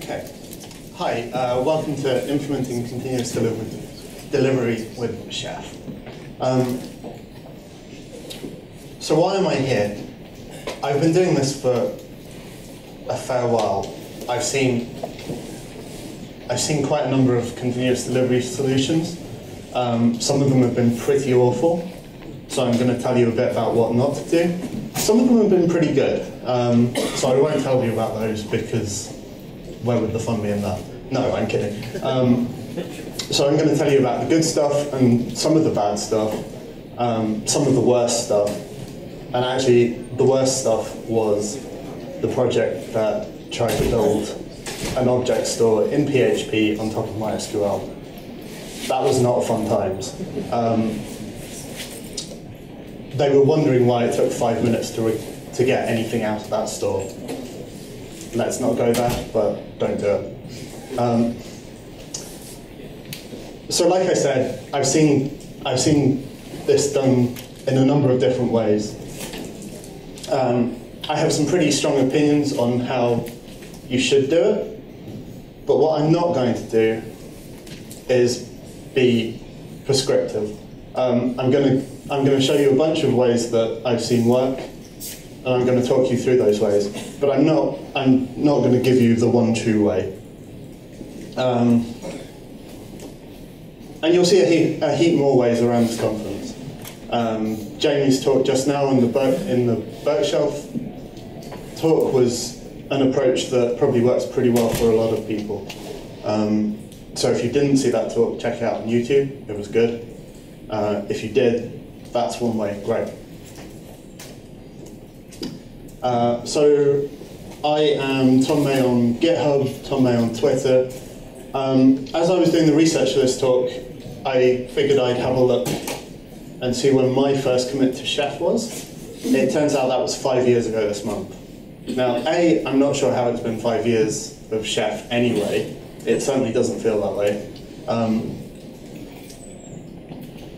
Okay. Hi, welcome to Implementing Continuous Delivery with Chef. So why am I here? I've been doing this for a fair while. I've seen quite a number of continuous delivery solutions. Some of them have been pretty awful, so I'm going to tell you a bit about what not to do. Some of them have been pretty good, so I won't tell you about those because where would the fun be in that? No, I'm kidding. So I'm going to tell you about the good stuff and some of the bad stuff, some of the worst stuff, and actually the worst stuff was the project that tried to build an object store in PHP on top of MySQL. That was not fun times. They were wondering why it took 5 minutes to get anything out of that store. Let's not go there, but don't do it. So like I said, I've seen this done in a number of different ways. I have some pretty strong opinions on how you should do it, but what I'm not going to do is be prescriptive. I'm going to show you a bunch of ways that I've seen work, and I'm going to talk you through those ways. But I'm not going to give you the one true way. And you'll see a heap more ways around this conference. Jamie's talk just now in the bookshelf talk was an approach that probably works pretty well for a lot of people. So if you didn't see that talk, check it out on YouTube. It was good. If you did, that's one way. Great. So I am Thom on GitHub, Thom on Twitter. As I was doing the research for this talk, I figured I'd have a look and see when my first commit to Chef was. It turns out that was 5 years ago this month. Now, I'm not sure how it's been 5 years of Chef anyway. It certainly doesn't feel that way.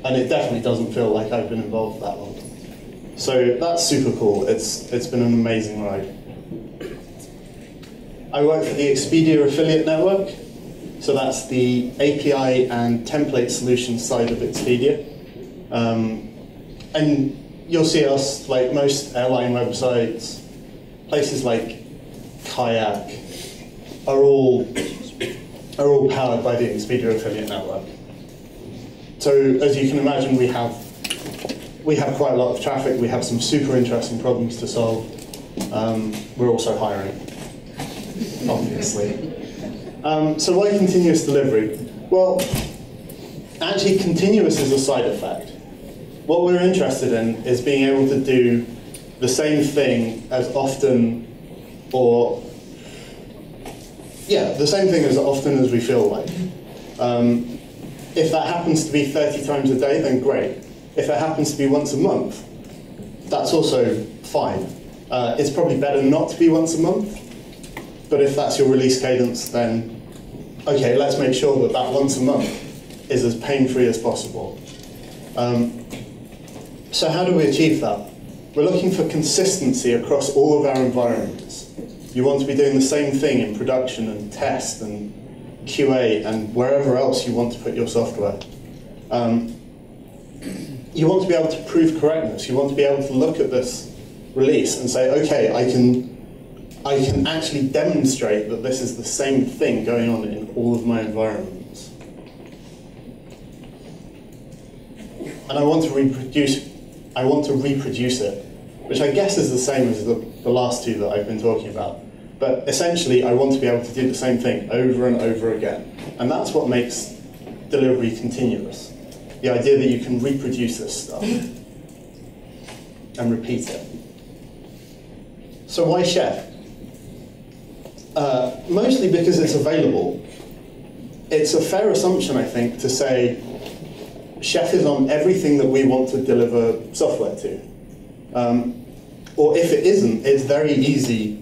And it definitely doesn't feel like I've been involved that long. So that's super cool. It's been an amazing ride. I work for the Expedia affiliate network. So that's the API and template solution side of Expedia. And you'll see us, like most airline websites, places like Kayak are all powered by the Expedia affiliate network. So as you can imagine, we have quite a lot of traffic. We have some super interesting problems to solve. We're also hiring, obviously. So why continuous delivery? Well, actually continuous is a side effect. What we're interested in is being able to do the same thing as often, the same thing as often as we feel like. If that happens to be 30 times a day, then great. If it happens to be once a month, that's also fine. It's probably better not to be once a month, but if that's your release cadence, then okay, let's make sure that that once a month is as pain-free as possible. So how do we achieve that? We're looking for consistency across all of our environments. You want to be doing the same thing in production and test and QA and wherever else you want to put your software. You want to be able to prove correctness. You want to be able to look at this release and say, okay, I can actually demonstrate that this is the same thing going on in all of my environments. And I want to reproduce it, which I guess is the same as the last two that I've been talking about. But essentially, I want to be able to do the same thing over and over again. And that's what makes delivery continuous. The idea that you can reproduce this stuff and repeat it. So why Chef? Mostly because it's available. It's a fair assumption, I think, to say Chef is on everything that we want to deliver software to. Or if it isn't, it's very easy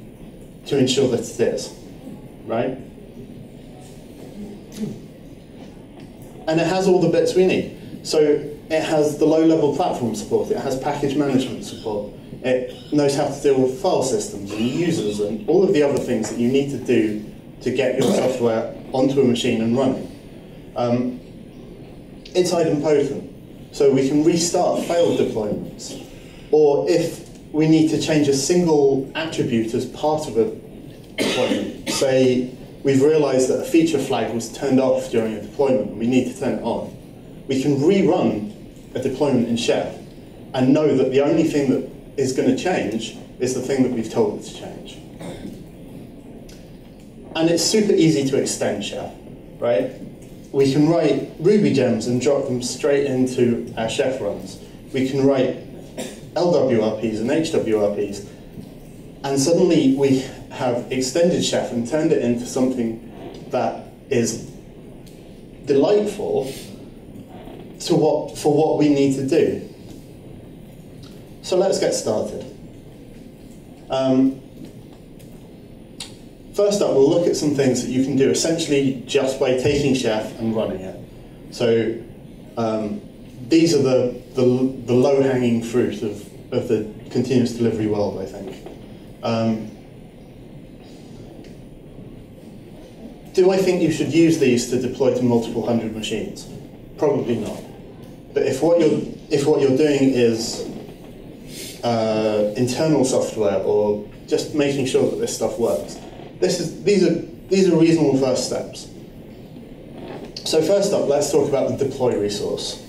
to ensure that it is, right? And it has all the bits we need. So it has the low-level platform support, it has package management support, it knows how to deal with file systems and users and all of the other things that you need to do to get your software onto a machine and running. It's idempotent, so we can restart failed deployments. Or if we need to change a single attribute as part of a deployment, say we've realized that a feature flag was turned off during a deployment and we need to turn it on, we can rerun a deployment in Chef and know that the only thing that is going to change is the thing that we've told it to change. And it's super easy to extend Chef, right? We can write Ruby gems and drop them straight into our Chef runs. We can write LWRPs and HWRPs, and suddenly we have extended Chef and turned it into something that is delightful for what we need to do. So let's get started. First up, we'll look at some things that you can do essentially just by taking Chef and running it. So these are the low-hanging fruit of the continuous delivery world, I think. Do I think you should use these to deploy to multiple hundred machines? Probably not. But if what you're doing is internal software or just making sure that this stuff works, these are reasonable first steps. So first up, let's talk about the deploy resource.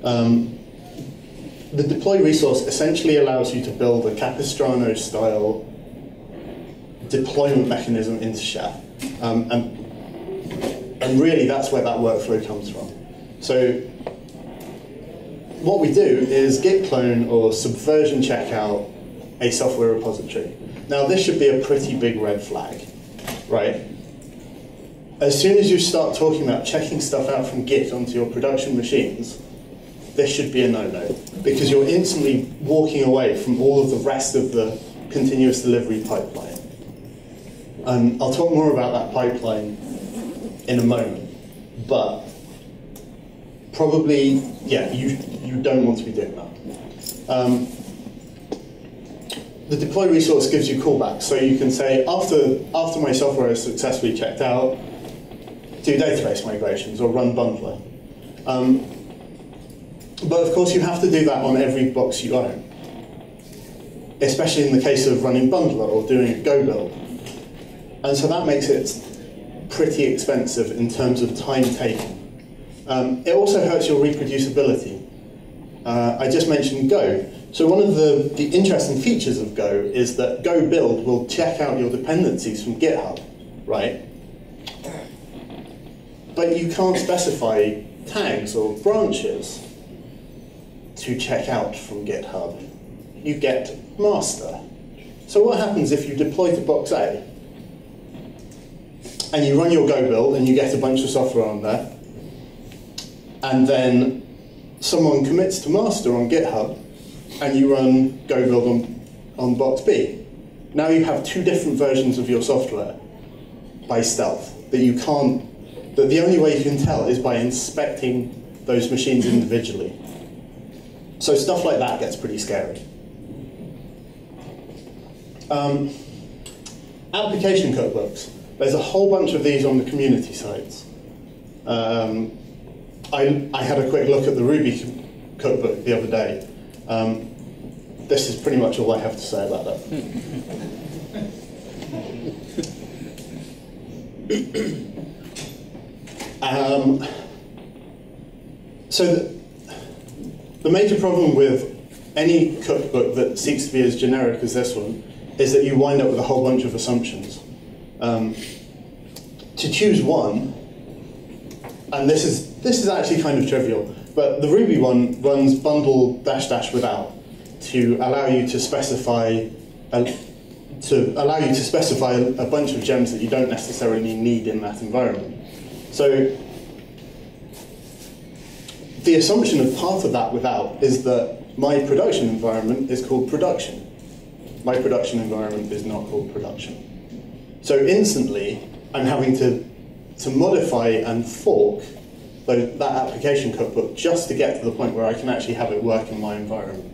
The deploy resource essentially allows you to build a Capistrano-style deployment mechanism into Chef. And really, that's where that workflow comes from. So what we do is git clone or subversion check out a software repository. Now, this should be a pretty big red flag, right? As soon as you start talking about checking stuff out from Git onto your production machines, this should be a no-no, because you're instantly walking away from all of the rest of the continuous delivery pipeline. I'll talk more about that pipeline in a moment, but probably, yeah, you don't want to be doing that. The deploy resource gives you callbacks, so you can say, after my software is successfully checked out, do database migrations or run bundler. But of course you have to do that on every box you own, especially in the case of running bundler or doing a Go build. And so that makes it pretty expensive in terms of time taken. It also hurts your reproducibility. I just mentioned Go. So one of the interesting features of Go is that Go build will check out your dependencies from GitHub, right? But you can't specify tags or branches to check out from GitHub. You get master. So what happens if you deploy to box A and you run your Go build and you get a bunch of software on there, and then someone commits to master on GitHub and you run Go build on box B? Now you have two different versions of your software by stealth that you can't, that the only way you can tell is by inspecting those machines individually. So stuff like that gets pretty scary. Application cookbooks. There's a whole bunch of these on the community sites. I had a quick look at the Ruby cookbook the other day. This is pretty much all I have to say about that. So the major problem with any cookbook that seeks to be as generic as this one is that you wind up with a whole bunch of assumptions. To choose one, and this is actually kind of trivial, but the Ruby one runs bundle -- without to allow you to specify a bunch of gems that you don't necessarily need in that environment. So the assumption of part of that without is that my production environment is called production. My production environment is not called production. So instantly, I'm having to modify and fork that application cookbook just to get to the point where I can actually have it work in my environment.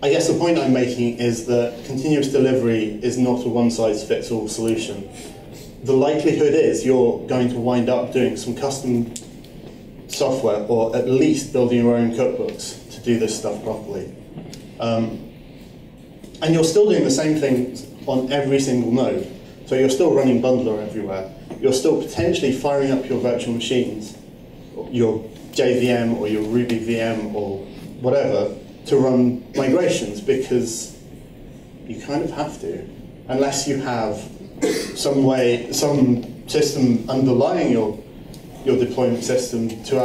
I guess the point I'm making is that continuous delivery is not a one-size-fits-all solution. The likelihood is you're going to wind up doing some custom software, or at least building your own cookbooks to do this stuff properly. And you're still doing the same things on every single node. So you're still running bundler everywhere. You're still potentially firing up your virtual machines, your JVM or your Ruby VM or whatever, to run migrations, because you kind of have to, unless you have some system underlying your deployment system to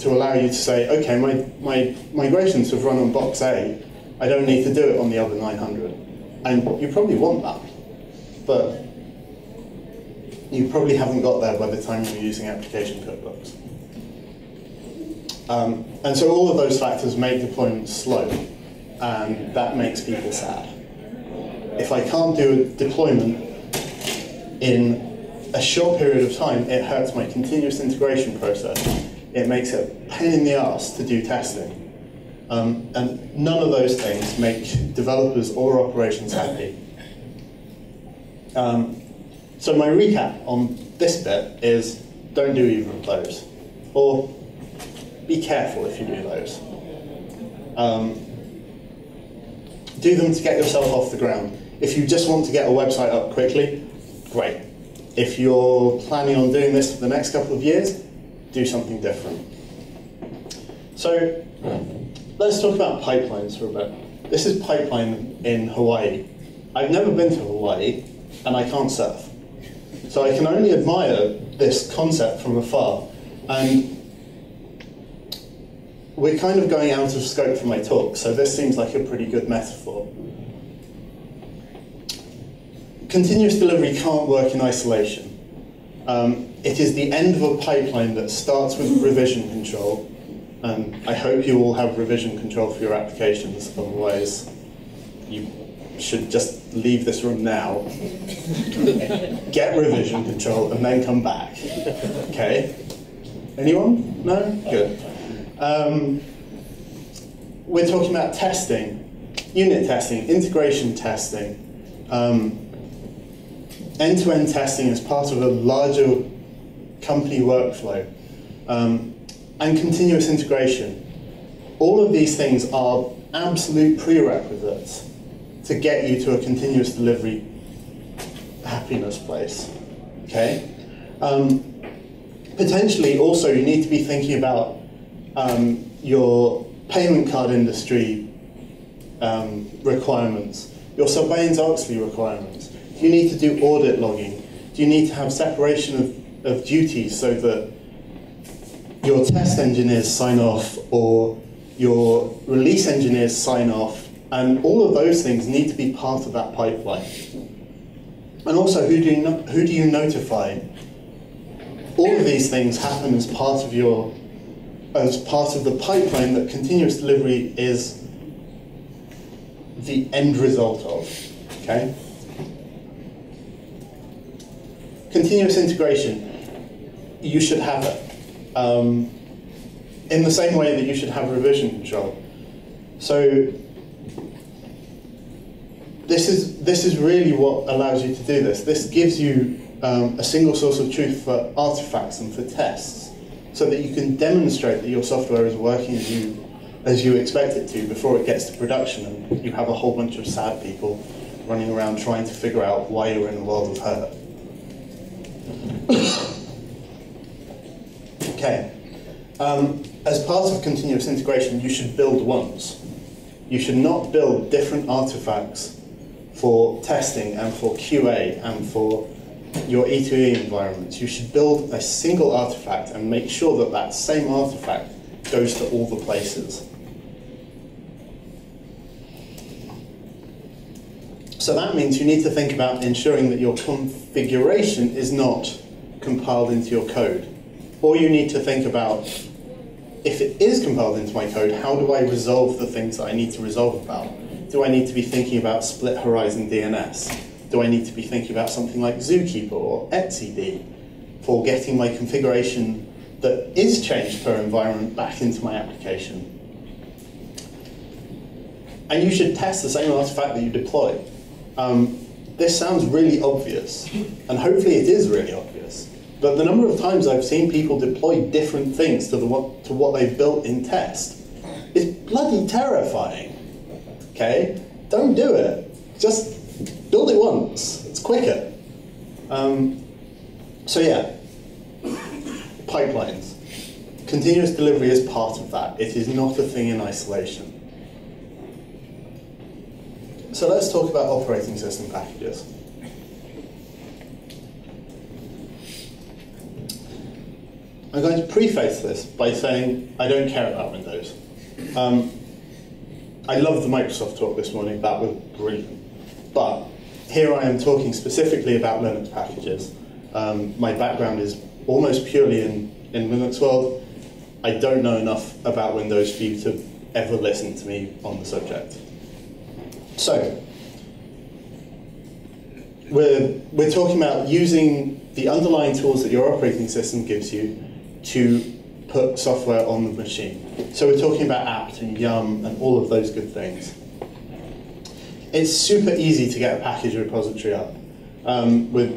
allow you to say, okay, my migrations have run on box A, I don't need to do it on the other 900. And you probably want that, but you probably haven't got there by the time you're using application cookbooks. And so all of those factors make deployment slow, and that makes people sad. If I can't do a deployment in a short period of time, it hurts my continuous integration process. It makes it a pain in the ass to do testing. And none of those things make developers or operations happy. So my recap on this bit is, don't do either of those. Or be careful if you do those. Do them to get yourself off the ground. If you just want to get a website up quickly, great. If you're planning on doing this for the next couple of years, do something different. So let's talk about pipelines for a bit. This is pipeline in Hawaii. I've never been to Hawaii, and I can't surf. So I can only admire this concept from afar. And we're kind of going out of scope for my talk, so this seems like a pretty good metaphor. Continuous delivery can't work in isolation. It is the end of a pipeline that starts with revision control. And I hope you all have revision control for your applications, otherwise you should just leave this room now, get revision control, and then come back. Okay? Anyone? No? Good. We're talking about testing, unit testing, integration testing, end-to-end testing as part of a larger company workflow, and continuous integration. All of these things are absolute prerequisites to get you to a continuous delivery happiness place. Okay? Potentially also you need to be thinking about your payment card industry requirements, your Sarbanes-Oxley requirements. Do you need to do audit logging? Do you need to have separation of duties so that your test engineers sign off or your release engineers sign off? And all of those things need to be part of that pipeline. And also, who do you notify? All of these things happen as part of the pipeline that continuous delivery is the end result of. Okay? Continuous integration, you should have it. In the same way that you should have revision control. So this is really what allows you to do this. This gives you a single source of truth for artifacts and for tests, so that you can demonstrate that your software is working as you expect it to before it gets to production, and you have a whole bunch of sad people running around trying to figure out why you're in a world of hurt. Okay. As part of continuous integration, you should build once. You should not build different artifacts for testing and for QA and for your E2E environments. You should build a single artifact and make sure that that same artifact goes to all the places. So that means you need to think about ensuring that your configuration is not compiled into your code. Or you need to think about, if it is compiled into my code, how do I resolve the things that I need to resolve about? Do I need to be thinking about split horizon DNS? Do I need to be thinking about something like Zookeeper or etcd for getting my configuration that is changed per environment back into my application? And you should test the same artifact that you deploy. This sounds really obvious, and hopefully it is really obvious. But the number of times I've seen people deploy different things to what they've built in test is bloody terrifying. Okay? Don't do it. Just build it once. It's quicker. So yeah, pipelines. Continuous delivery is part of that. It is not a thing in isolation. So let's talk about operating system packages. I'm going to preface this by saying I don't care about Windows. I loved the Microsoft talk this morning. That was brilliant. But here I am talking specifically about Linux packages. My background is almost purely in Linux world. I don't know enough about Windows for you to ever listen to me on the subject. So, we're talking about using the underlying tools that your operating system gives you to put software on the machine. So we're talking about apt and yum and all of those good things. It's super easy to get a package repository up with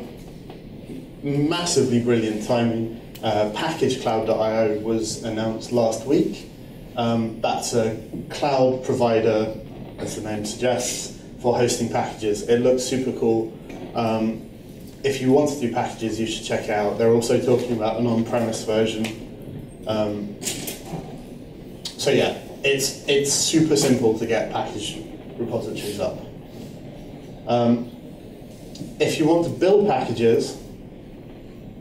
massively brilliant timing. PackageCloud.io was announced last week. That's a cloud provider, as the name suggests, for hosting packages. It looks super cool. If you want to do packages, you should check it out. They're also talking about an on-premise version. So yeah, it's super simple to get package repositories up. If you want to build packages,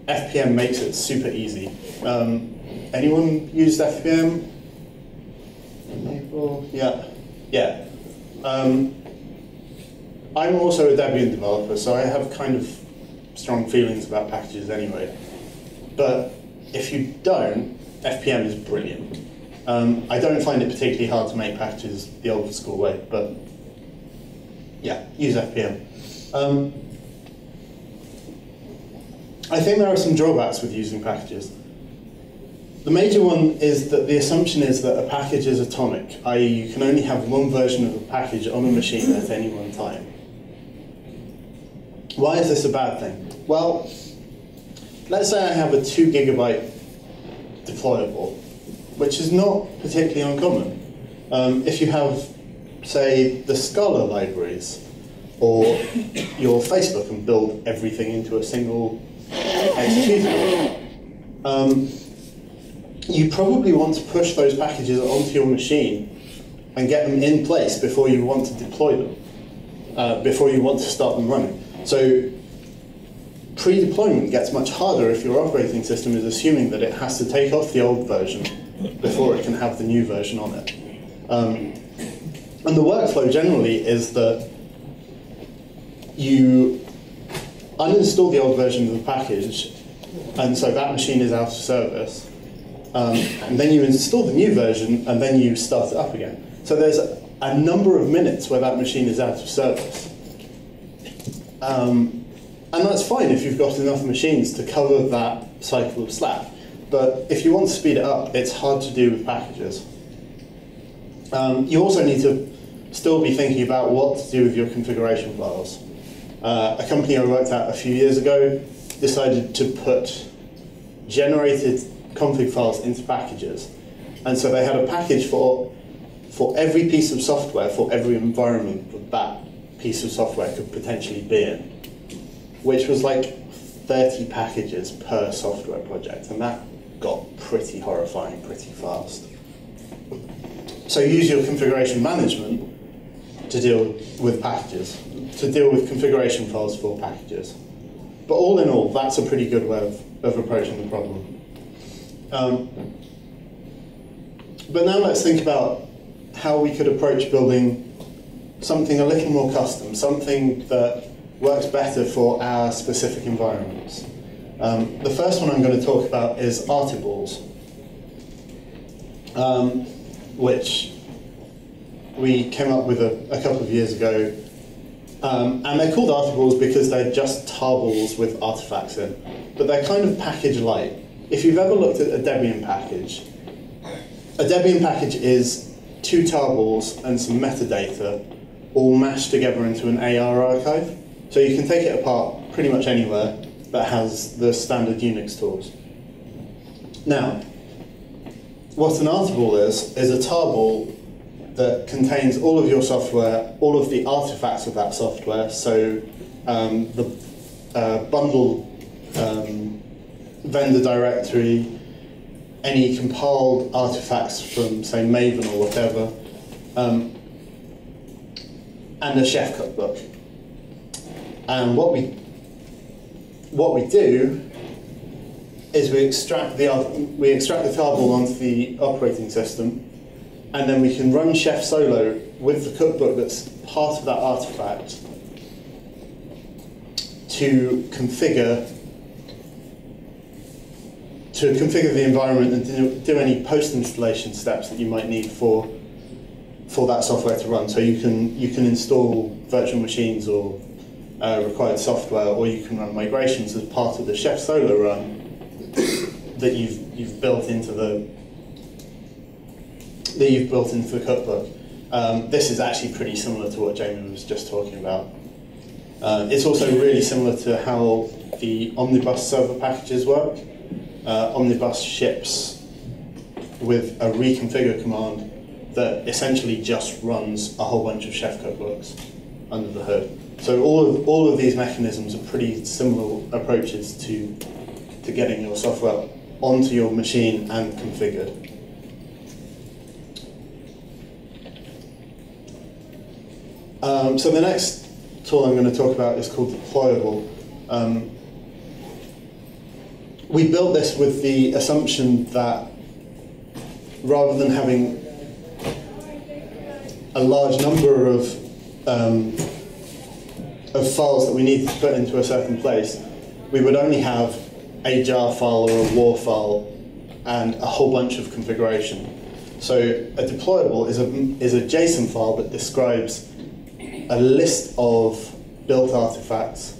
FPM makes it super easy. Anyone used FPM? People? Yeah. I'm also a Debian developer, so I have kind of strong feelings about packages anyway. But if you don't, FPM is brilliant. I don't find it particularly hard to make packages the old school way, but yeah, use FPM. I think there are some drawbacks with using packages. The major one is that the assumption is that a package is atomic, i.e. you can only have one version of a package on a machine at any one time. Why is this a bad thing? Well, let's say I have a 2 GB deployable, which is not particularly uncommon. If you have, say, the Scala libraries, or your Facebook and build everything into a single executable, you probably want to push those packages onto your machine and get them in place before you want to deploy them, before you want to start them running. So pre-deployment gets much harder if your operating system is assuming that it has to take off the old version before it can have the new version on it. And the workflow generally is that you uninstall the old version of the package, and so that machine is out of service. And then you install the new version, and then you start it up again. So there's a number of minutes where that machine is out of service. And that's fine if you've got enough machines to cover that cycle of slack. But if you want to speed it up, it's hard to do with packages. You also need to still be thinking about what to do with your configuration files. A company I worked at a few years ago decided to put generated config files into packages. And so they had a package for every piece of software, for every environment that that piece of software could potentially be in, which was like 30 packages per software project. And that got pretty horrifying pretty fast. So use your configuration management to deal with packages, to deal with configuration files for packages. But all in all, that's a pretty good way of approaching the problem. But now let's think about how we could approach building something a little more custom, something that works better for our specific environments. The first one I'm going to talk about is artibles, which we came up with a couple of years ago. And they're called artibles because they're just tarbles with artifacts in, but they're kind of package light. If you've ever looked at a Debian package is 2 tarballs and some metadata all mashed together into an AR archive. So you can take it apart pretty much anywhere that has the standard Unix tools. Now, what an artable is a tarball that contains all of your software, all of the artifacts of that software, so the bundle vendor directory, any compiled artifacts from, say, Maven or whatever, and a chef cookbook. And what we do is we extract the tarball onto the operating system, and then we can run Chef solo with the cookbook that's part of that artifact to configure the environment and do any post-installation steps that you might need for that software to run. So you can install virtual machines or required software, or you can run migrations as part of the Chef solo run that you've built into the cookbook. This is actually pretty similar to what Jamie was just talking about. It's also really similar to how the omnibus server packages work. Omnibus ships with a reconfigure command that essentially just runs a whole bunch of Chef cookbooks under the hood. So all of these mechanisms are pretty similar approaches to getting your software onto your machine and configured. So the next tool I'm going to talk about is called deployable. We built this with the assumption that rather than having a large number of files that we needed to put into a certain place, we would only have a jar file or a WAR file and a whole bunch of configuration. So a deployable is a JSON file that describes a list of built artifacts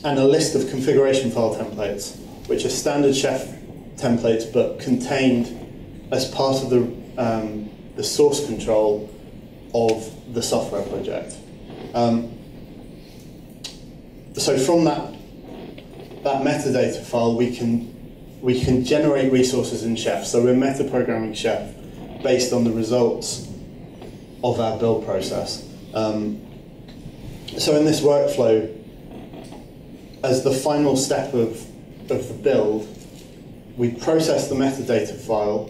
and a list of configuration file templates, which are standard Chef templates but contained as part of the source control of the software project. So from that metadata file, we can generate resources in Chef. So we're metaprogramming Chef based on the results of our build process. So in this workflow, as the final step of the build, we process the metadata file,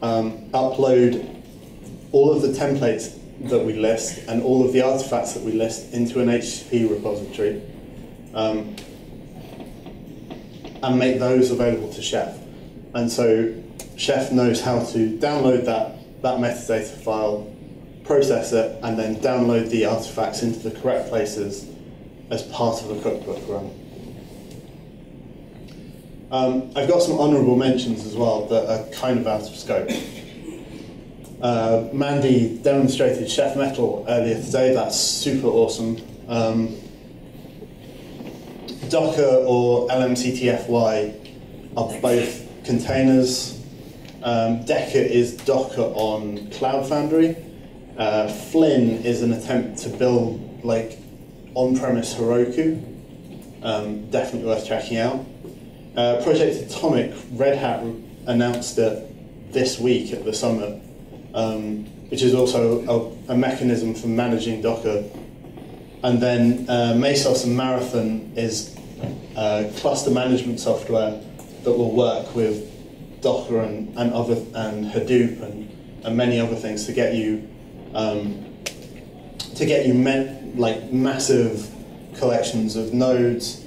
upload all of the templates that we list and all of the artifacts that we list into an HTTP repository, and make those available to Chef. And so Chef knows how to download that metadata file, process it, and then download the artifacts into the correct places as part of a cookbook run. I've got some honourable mentions as well that are kind of out of scope. Mandy demonstrated Chef Metal earlier today. That's super awesome. Docker or LMCTFY are both containers. Decker is Docker on Cloud Foundry. Flynn is an attempt to build like on-premise Heroku. Definitely worth checking out. Project Atomic, Red Hat announced it this week at the summit, which is also a mechanism for managing Docker. And then Mesos and Marathon is cluster management software that will work with Docker and Hadoop and many other things to get you like massive collections of nodes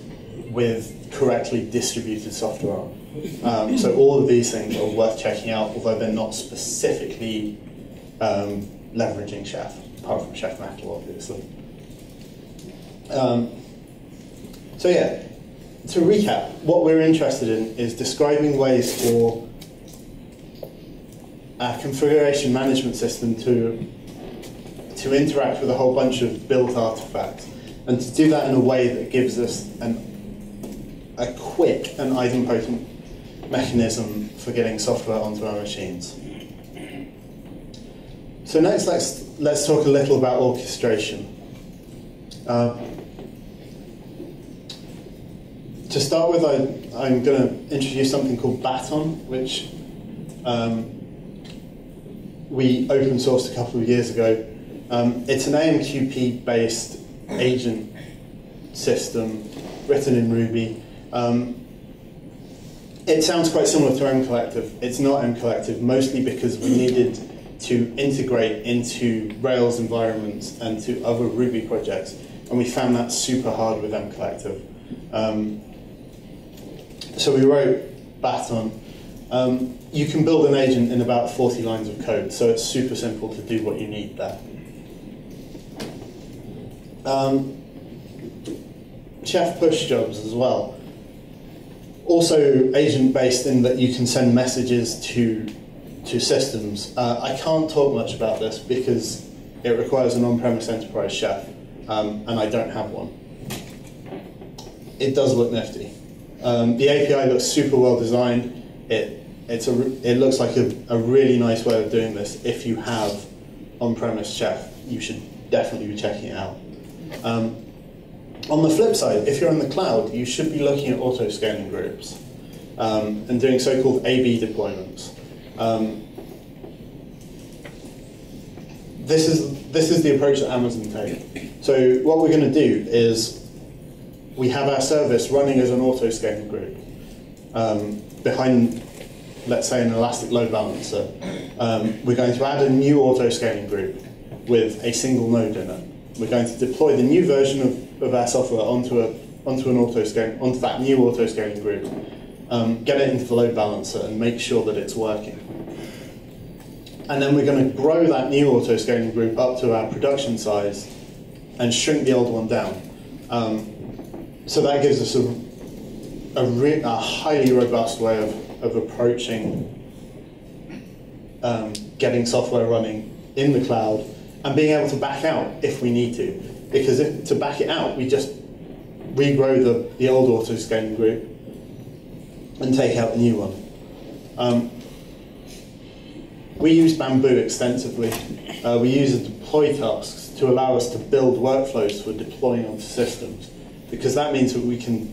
with correctly distributed software on. So all of these things are worth checking out, although they're not specifically leveraging Chef, apart from Chef Metal, obviously. So yeah, to recap, what we're interested in is describing ways for a configuration management system to interact with a whole bunch of built artifacts, and to do that in a way that gives us a quick and idempotent mechanism for getting software onto our machines. So next, let's talk a little about orchestration. To start with, I'm going to introduce something called Baton, which we open sourced a couple of years ago. It's an AMQP-based agent system written in Ruby. It sounds quite similar to mCollective. It's not mCollective, mostly because we needed to integrate into Rails environments and to other Ruby projects, and we found that super hard with mCollective. So we wrote Baton. You can build an agent in about 40 lines of code, so it's super simple to do what you need there. Chef push jobs as well. Also agent-based in that you can send messages to systems. I can't talk much about this because it requires an on-premise enterprise chef, and I don't have one. It does look nifty. The API looks super well designed. It looks like a really nice way of doing this. If you have on-premise chef, you should definitely be checking it out. On the flip side, if you're in the cloud, you should be looking at auto-scaling groups and doing so-called A/B deployments. This is the approach that Amazon take. So what we're going to do is we have our service running as an auto-scaling group behind, let's say, an elastic load balancer. We're going to add a new auto-scaling group with a single node in it. We're going to deploy the new version of our software onto that new auto-scaling group, get it into the load balancer, and make sure that it's working. And then we're going to grow that new auto-scaling group up to our production size and shrink the old one down. So that gives us a highly robust way of approaching getting software running in the cloud and being able to back out if we need to. Because to back it out, we just regrow the old auto-scaling group and take out the new one. We use Bamboo extensively. We use deploy tasks to allow us to build workflows for deploying onto systems, because that means that we can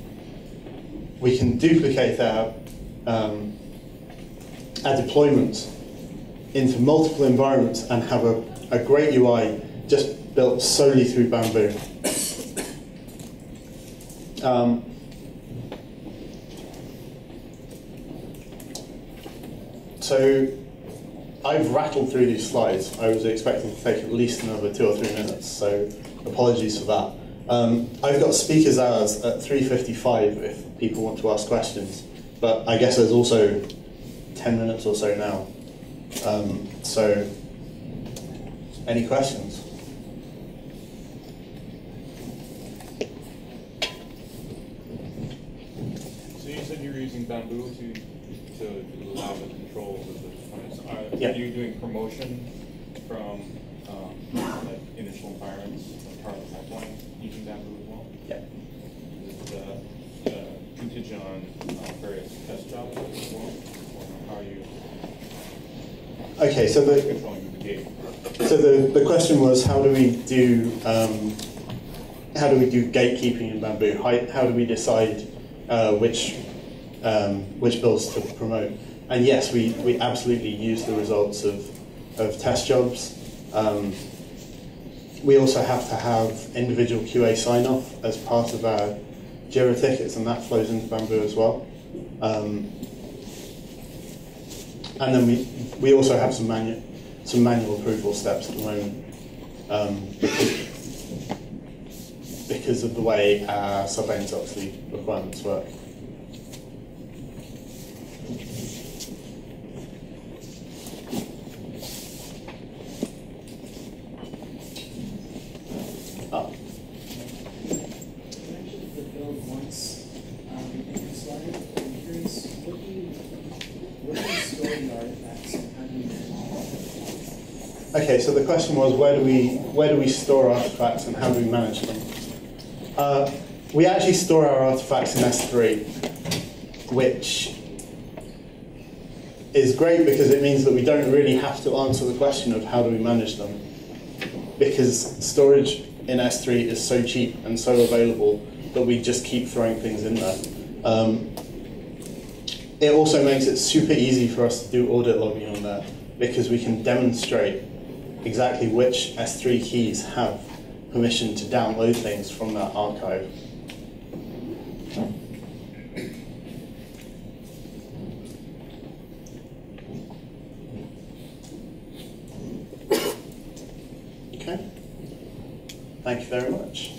duplicate our deployments into multiple environments and have a great UI just built solely through Bamboo. So I've rattled through these slides. I was expecting to take at least another 2 or 3 minutes, so apologies for that. I've got speakers hours at 3:55 if people want to ask questions, but I guess there's also 10 minutes or so now. So any questions? So you said you were using Bamboo to allow the controls of the deployments. Yep. Are you doing promotion from like initial environments as part of the pipeline using Bamboo as well? Yeah. Is it contingent on various test jobs as well? Or how are you Okay, so controlling the gate? So the question was, how do we do gatekeeping in Bamboo? How do we decide which builds to promote? And yes, we absolutely use the results of test jobs. We also have to have individual QA sign-off as part of our Jira tickets, and that flows into Bamboo as well. And then we also have some manual approval steps at the moment because of the way our Sarbanes-Oxley requirements work. Okay, so the question was, where do we store artifacts and how do we manage them? We actually store our artifacts in S3, which is great because it means that we don't really have to answer the question of how do we manage them, because storage in S3 is so cheap and so available that we just keep throwing things in there. It also makes it super easy for us to do audit logging on there because we can demonstrate exactly which S3 keys have permission to download things from that archive. Okay. Thank you very much.